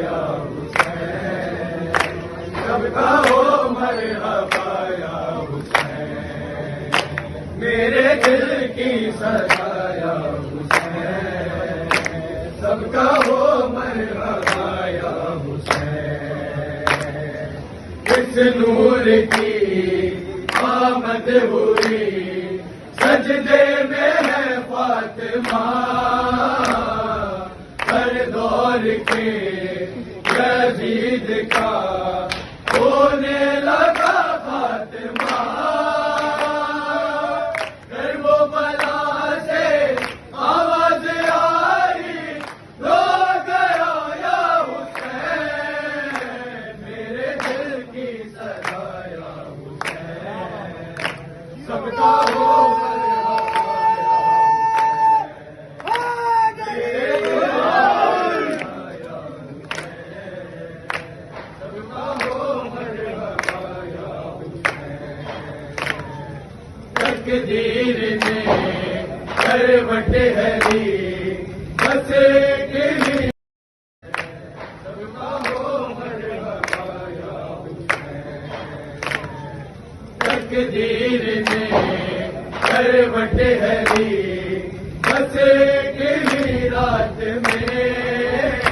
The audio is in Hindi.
या हुसैन, सबका हो मरहबा या हुसैन, मेरे दिल की सदा या हुसैन, सबका हो मरहबा या हुसैन। इस नूर की आमद हुई सजदे में है फातिमा, हर दौर के यजीद का होने लगा फातिमा। वो बला से आवाज आई, रो गया या हुसैन, मेरे दिल की सदा या हुसैन, सबका हो तकदीर में करवट हरी बस के लिए, सबका हो मरहबा या हुसैन। तकदीर में करवट हरी बस के लिए रात में